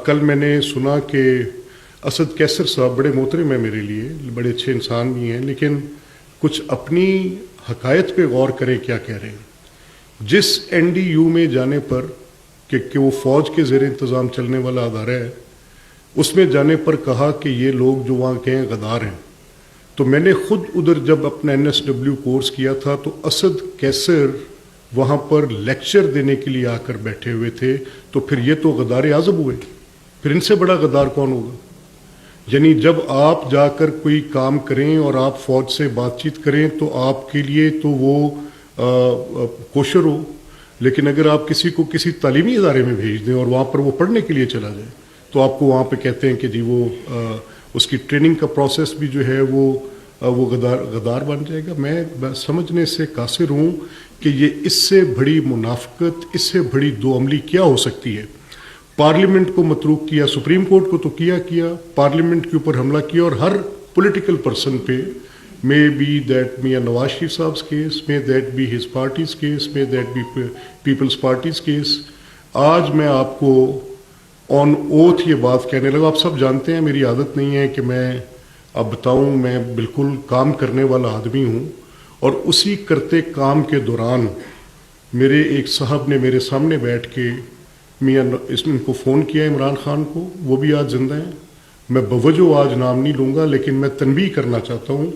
کل میں نے سنا کہ اسد کیسر صاحب بڑے محترم ہیں میرے لیے، بڑے اچھے انسان بھی ہیں، لیکن کچھ اپنی حقائق پہ غور کریں کیا کہہ رہے ہیں۔ جس این ڈی یو میں جانے پر کہ وہ فوج کے زیر انتظام چلنے والا ادارہ ہے، اس میں جانے پر کہا کہ یہ لوگ جو وہاں کے ہیں غدار ہیں، تو میں نے خود ادھر جب اپنا NSW کورس کیا تھا تو اسد کیسر وہاں پر لیکچر دینے کے لیے آ کر بیٹھے ہوئے تھے، تو پھر یہ تو غدار اعظم ہوئے، پھر ان سے بڑا غدار کون ہوگا؟ یعنی جب آپ جا کر کوئی کام کریں اور آپ فوج سے بات چیت کریں تو آپ کے لیے تو وہ کوشر ہو، لیکن اگر آپ کسی کو کسی تعلیمی ادارے میں بھیج دیں اور وہاں پر وہ پڑھنے کے لیے چلا جائے تو آپ کو وہاں پہ کہتے ہیں کہ جی وہ اس کی ٹریننگ کا پروسیس بھی جو ہے وہ غدار بن جائے گا۔ میں سمجھنے سے قاصر ہوں کہ یہ اس سے بڑی منافقت، اس سے بڑی دو عملی کیا ہو سکتی ہے۔ پارلیمنٹ کو متروک کیا، سپریم کورٹ کو تو کیا پارلیمنٹ کے اوپر حملہ کیا، اور ہر پولیٹیکل پرسن پہ، may be that Mian Nawaz Sharif صاحب case, may that be his party's case, may that be peoples party's case. آج میں آپ کو آن اوتھ یہ بات کہنے لگا، آپ سب جانتے ہیں میری عادت نہیں ہے کہ میں اب بتاؤں، میں بالکل کام کرنے والا آدمی ہوں، اور اسی کرتے کام کے دوران میرے ایک صاحب نے میرے سامنے بیٹھ کے ان کو فون کیا، عمران خان کو، وہ بھی آج زندہ ہیں، میں بوجہ آج نام نہیں لوں گا لیکن میں تنبیہ کرنا چاہتا ہوں۔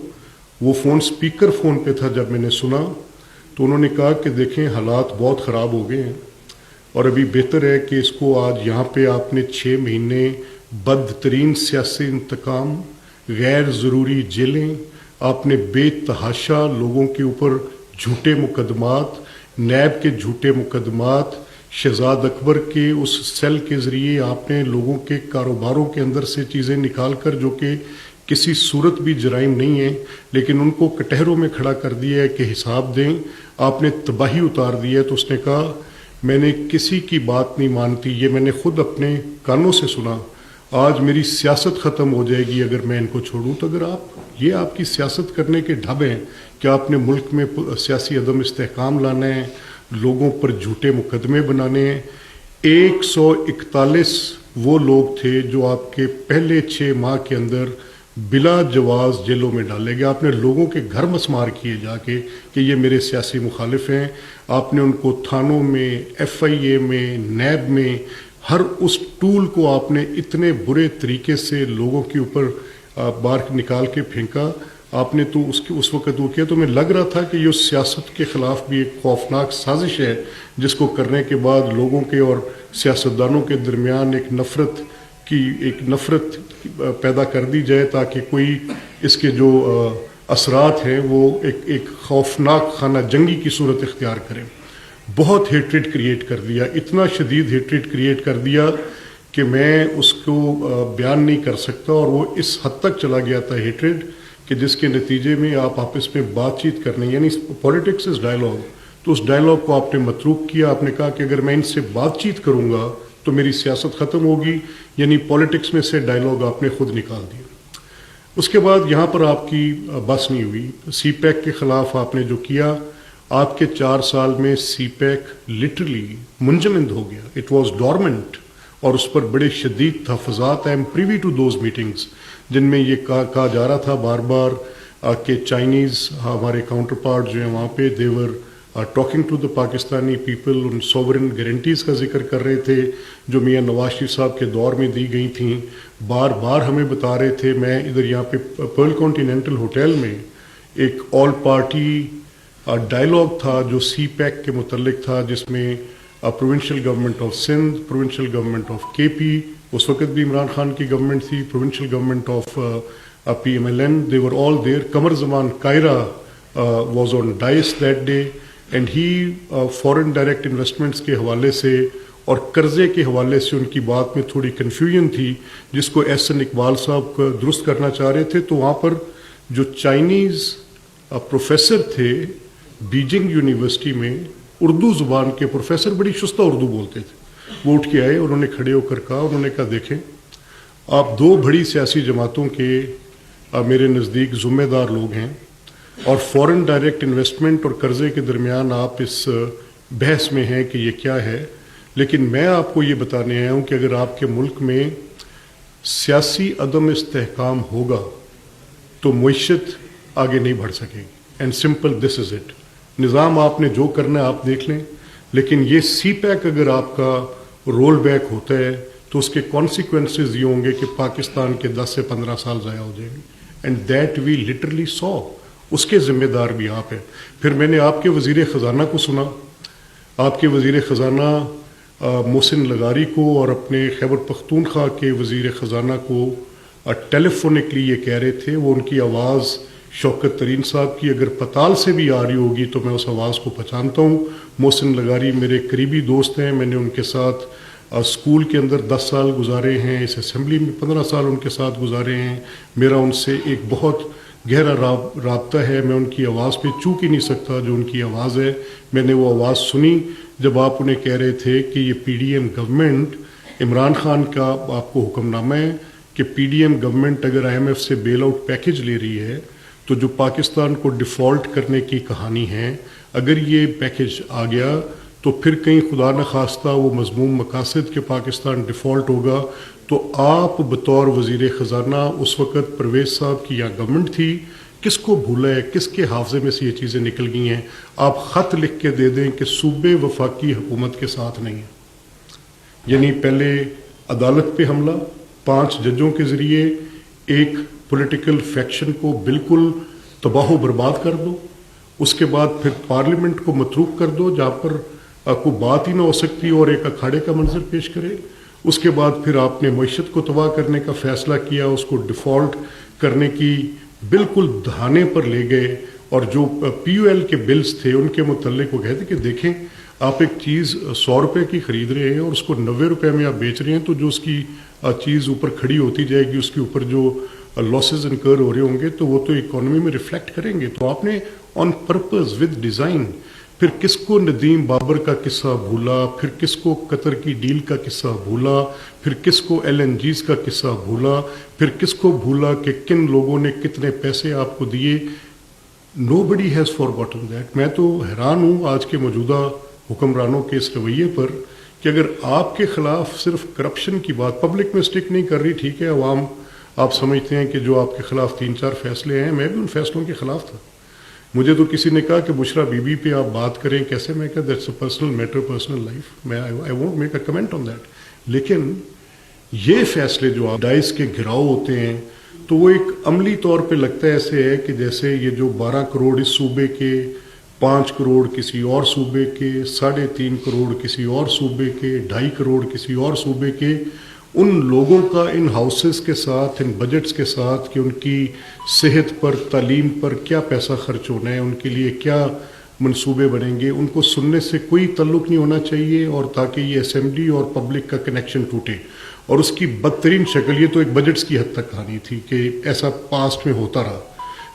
وہ فون سپیکر فون پہ تھا، جب میں نے سنا تو انہوں نے کہا کہ دیکھیں حالات بہت خراب ہو گئے ہیں، اور ابھی بہتر ہے کہ اس کو آج یہاں پہ آپ نے 6 مہینے بدترین سیاسی انتقام، غیر ضروری جیلیں، آپ نے بے تحاشا لوگوں کے اوپر جھوٹے مقدمات، نیب کے جھوٹے مقدمات، شہزاد اکبر کے اس سیل کے ذریعے آپ نے لوگوں کے کاروباروں کے اندر سے چیزیں نکال کر، جو کہ کسی صورت بھی جرائم نہیں ہیں، لیکن ان کو کٹہروں میں کھڑا کر دیا ہے کہ حساب دیں، آپ نے تباہی اتار دی ہے۔ تو اس نے کہا میں نے کسی کی بات نہیں مانتی، یہ میں نے خود اپنے کانوں سے سنا، آج میری سیاست ختم ہو جائے گی اگر میں ان کو چھوڑوں۔ تو اگر یہ آپ کی سیاست کرنے کے ڈھب ہیں کہ آپ نے ملک میں سیاسی عدم استحکام لانا ہے، لوگوں پر جھوٹے مقدمے بنانے ہیں۔ 141 وہ لوگ تھے جو آپ کے پہلے 6 ماہ کے اندر بلا جواز جیلوں میں ڈالے گئے، آپ نے لوگوں کے گھر مسمار کیے جا کے کہ یہ میرے سیاسی مخالف ہیں، آپ نے ان کو تھانوں میں، FIA میں، نیب میں، ہر اس ٹول کو آپ نے اتنے برے طریقے سے لوگوں کے اوپر باہر نکال کے پھینکا۔ آپ نے تو اس وقت وہ کیا، تو میں لگ رہا تھا کہ یہ اس سیاست کے خلاف بھی ایک خوفناک سازش ہے، جس کو کرنے کے بعد لوگوں کے اور سیاستدانوں کے درمیان ایک نفرت پیدا کر دی جائے، تاکہ کوئی اس کے جو اثرات ہیں وہ ایک خوفناک خانہ جنگی کی صورت اختیار کریں۔ بہت ہیٹریڈ کریٹ کر دیا، اتنا شدید ہیٹریڈ کریٹ کر دیا کہ میں اس کو بیان نہیں کر سکتا، اور وہ اس حد تک چلا گیا تھا ہیٹریڈ کہ جس کے نتیجے میں آپ آپس میں بات چیت کرنے، یعنی پولیٹکس از ڈائلاگ، تو اس ڈائلاگ کو آپ نے متروک کیا۔ آپ نے کہا کہ اگر میں ان سے بات چیت کروں گا تو میری سیاست ختم ہوگی، یعنی پولیٹکس میں سے ڈائلاگ آپ نے خود نکال دیا۔ اس کے بعد یہاں پر آپ کی بس نہیں ہوئی، سی پیک کے خلاف آپ نے جو کیا، آپ کے 4 سال میں سی پیک لٹرلی منجمد ہو گیا، اٹ واز ڈورمنٹ، اور اس پر بڑے شدید تحفظات۔ I am privy to those meetings جن میں یہ کہا جا رہا تھا بار بار کہ چائنیز ہمارے کاؤنٹر پارٹ جو ہیں وہاں پہ they're talking to the Pakistani people, in sovereign guarantees کا ذکر کر رہے تھے جو میاں نواز شریف صاحب کے دور میں دی گئی تھیں، بار بار ہمیں بتا رہے تھے۔ میں ادھر یہاں پہ پرل کانٹیننٹل ہوٹل میں ایک آل پارٹی ڈائلاگ تھا جو سی پیک کے متعلق تھا، جس میں provincial government of Sindh, provincial government of KP، اس وقت بھی عمران خان کی گورنمنٹ تھی، provincial government of PMLN، they were all there۔ Qamar Zaman Kaira was on dais that day، and he foreign direct investments کے حوالے سے اور قرضے کے حوالے سے ان کی بات میں تھوڑی کنفیوژن تھی، جس کو احسن اقبال صاحب درست کرنا چاہ رہے تھے۔ تو وہاں پر جو چائنیز پروفیسر تھے بیجنگ یونیورسٹی میں، اردو زبان کے پروفیسر، بڑی شستہ اردو بولتے تھے، وہ اٹھ کے آئے، انہوں نے کھڑے ہو کر کہا، انہوں نے کہا دیکھیں آپ 2 بڑی سیاسی جماعتوں کے میرے نزدیک ذمہ دار لوگ ہیں، اور فورن ڈائریکٹ انویسٹمنٹ اور قرضے کے درمیان آپ اس بحث میں ہیں کہ یہ کیا ہے، لیکن میں آپ کو یہ بتانے آیا ہوں کہ اگر آپ کے ملک میں سیاسی عدم استحکام ہوگا تو معیشت آگے نہیں بڑھ سکے گی. And simple this is it. نظام آپ نے جو کرنا ہے آپ دیکھ لیں، لیکن یہ سی پیک اگر آپ کا رول بیک ہوتا ہے تو اس کے کانسیکوینسز یہ ہوں گے کہ پاکستان کے 10 سے 15 سال ضائع ہو جائیں گے. And that we literally saw. اس کے ذمہ دار بھی آپ ہیں. پھر میں نے آپ کے وزیر خزانہ کو سنا، آپ کے وزیر خزانہ محسن لغاری کو اور اپنے خیبر پختونخوا کے وزیر خزانہ کو ٹیلی فونکلی یہ کہہ رہے تھے، وہ ان کی آواز شوکت ترین صاحب کی اگر پتال سے بھی آ رہی ہوگی تو میں اس آواز کو پہچانتا ہوں. محسن لغاری میرے قریبی دوست ہیں، میں نے ان کے ساتھ اسکول کے اندر 10 سال گزارے ہیں، اس اسمبلی میں 15 سال ان کے ساتھ گزارے ہیں. میرا ان سے ایک بہت گہرا رابطہ ہے. میں ان کی آواز پہ چوک ہی نہیں سکتا جو ان کی آواز ہے. میں نے وہ آواز سنی جب آپ انہیں کہہ رہے تھے کہ یہ P D M government, Imran Khan کا آپ کو حکم نامہ ہے کہ پی ڈی ایم گورنمنٹ اگر آئی ایم ایف سے بیل آؤٹ پیکج لے رہی ہے تو جو پاکستان کو ڈیفالٹ کرنے کی کہانی ہے، اگر یہ پیکج آ گیا تو پھر کہیں خدا نخواستہ وہ مذموم مقاصد کہ پاکستان ڈیفالٹ ہوگا تو آپ بطور وزیر خزانہ اس وقت پرویز صاحب کی یہاں گورنمنٹ تھی، کس کو بھولا ہے، کس کے حافظے میں سے یہ چیزیں نکل گئی ہیں؟ آپ خط لکھ کے دے دیں کہ صوبے وفاقی حکومت کے ساتھ نہیں ہیں. یعنی پہلے عدالت پہ حملہ 5 ججوں کے ذریعے ایک پولیٹیکل فیکشن کو بالکل تباہ و برباد کر دو، اس کے بعد پھر پارلیمنٹ کو متروک کر دو جہاں پر کوئی بات ہی نہ ہو سکتی اور ایک اکھاڑے کا منظر پیش کرے. اس کے بعد پھر آپ نے معیشت کو تباہ کرنے کا فیصلہ کیا، اس کو ڈیفالٹ کرنے کی بالکل دہانے پر لے گئے. اور جو پی یو ایل کے بلز تھے ان کے متعلق وہ کہتے کہ دیکھیں آپ ایک چیز 100 روپے کی خرید رہے ہیں اور اس کو 90 روپے میں آپ بیچ رہے ہیں، تو جو اس کی چیز اوپر کھڑی ہوتی جائے گی اس کے اوپر جو لاسز انکر ہو رہے ہوں گے تو وہ تو اکانومی میں ریفلیکٹ کریں گے. تو آپ نے آن پرپز ود ڈیزائن پھر کس کو ندیم بابر کا قصہ بھولا، پھر کس کو قطر کی ڈیل کا قصہ بھولا، پھر کس کو ایل این جیز کا قصہ بھولا، پھر کس کو بھولا کہ کن لوگوں نے کتنے پیسے آپ کو دیے. نو بڈی ہیز فارگاٹن دیٹ. میں تو حیران ہوں آج کے موجودہ حکمرانوں کے اس رویے پر کہ اگر آپ کے خلاف صرف کرپشن کی بات پبلک میں اسٹک نہیں کر رہی، ٹھیک ہے عوام آپ سمجھتے ہیں کہ جو آپ کے خلاف 3-4 فیصلے ہیں، میں بھی ان فیصلوں کے خلاف تھا. مجھے تو کسی نے کہا کہ بشرا بی بی پہ آپ بات کریں کیسے، میں کہا that's a personal matter, personal life, میں I won't make a comment on that. لیکن یہ فیصلے جو آپ ڈائس کے گھراؤ ہوتے ہیں تو وہ ایک عملی طور پہ لگتا ہے ایسے ہے کہ جیسے یہ جو 12 کروڑ اس صوبے کے، 5 کروڑ کسی اور صوبے کے، 3.5 کروڑ کسی اور صوبے کے، 2.5 کروڑ کسی اور صوبے کے، ان لوگوں کا ان ہاؤسز کے ساتھ، ان بجٹس کے ساتھ کہ ان کی صحت پر، تعلیم پر کیا پیسہ خرچ ہونا ہے، ان کے لیے کیا منصوبے بنیں گے، ان کو سننے سے کوئی تعلق نہیں ہونا چاہیے، اور تاکہ یہ اسمبلی اور پبلک کا کنیکشن ٹوٹے. اور اس کی بدترین شکل، یہ تو ایک بجٹس کی حد تک کہانی تھی کہ ایسا پاسٹ میں ہوتا رہا،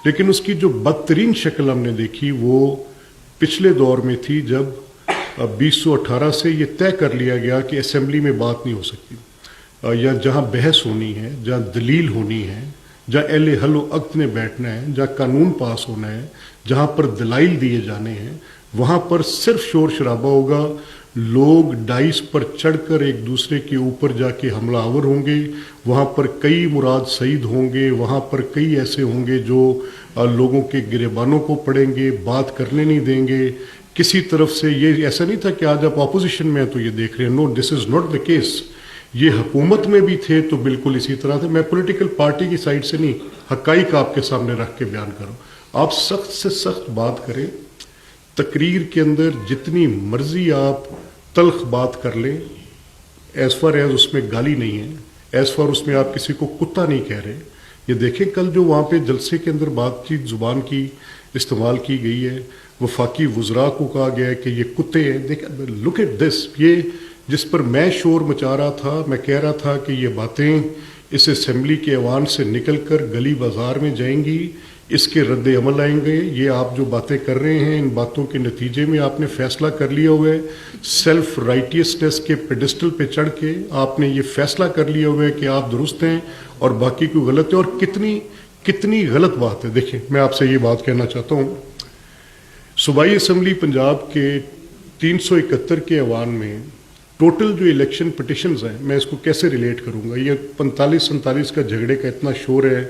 لیکن اس کی جو بدترین شکل ہم نے دیکھی وہ پچھلے دور میں تھی جب 2018 سے یہ طے کر لیا گیا کہ اسمبلی میں بات نہیں ہو سکتی، یا جہاں بحث ہونی ہے، جہاں دلیل ہونی ہے، جہاں اہل حل و عقد نے بیٹھنا ہے، جہاں قانون پاس ہونا ہے، جہاں پر دلائل دیے جانے ہیں، وہاں پر صرف شور شرابہ ہوگا. لوگ ڈائس پر چڑھ کر ایک دوسرے کے اوپر جا کے حملہ آور ہوں گے. وہاں پر کئی مراد سعید ہوں گے، وہاں پر کئی ایسے ہوں گے جو لوگوں کے گریبانوں کو پڑیں گے، بات کرنے نہیں دیں گے. کسی طرف سے یہ ایسا نہیں تھا کہ آج آپ اپوزیشن میں ہیں تو یہ دیکھ رہے ہیں. نو، دس از ناٹ دا کیس. یہ حکومت میں بھی تھے تو بالکل اسی طرح تھے. میں پولیٹیکل پارٹی کی سائڈ سے نہیں، حقائق آپ کے سامنے رکھ کے بیان کروں. آپ سخت سے سخت بات کریں، تقریر کے اندر جتنی مرضی آپ تلخ بات کر لیں، ایز فار ایز اس میں گالی نہیں ہے، ایز فار اس میں آپ کسی کو کتا نہیں کہہ رہے. یہ دیکھیں کل جو وہاں پہ جلسے کے اندر بات چیت زبان کی استعمال کی گئی ہے، وفاقی وزراء کو کہا گیا ہے کہ یہ کتے ہیں. دیکھ لک ایٹ دس. یہ جس پر میں شور مچا رہا تھا، میں کہہ رہا تھا کہ یہ باتیں اس اسمبلی کے ایوان سے نکل کر گلی بازار میں جائیں گی، اس کے رد عمل آئیں گے. یہ آپ جو باتیں کر رہے ہیں، ان باتوں کے نتیجے میں آپ نے فیصلہ کر لیا ہوا ہے. سیلف رائٹیسنس کے پیڈسٹل پہ چڑھ کے آپ نے یہ فیصلہ کر لیا ہوا ہے کہ آپ درست ہیں اور باقی کوئی غلط ہے. اور کتنی غلط بات ہے. دیکھیں میں آپ سے یہ بات کہنا چاہتا ہوں، صوبائی اسمبلی پنجاب کے 371 کے ایوان میں ٹوٹل جو الیکشن پٹیشنز ہیں میں اس کو کیسے ریلیٹ کروں گا؟ یہ 45-47 کا جھگڑے کا اتنا شور ہے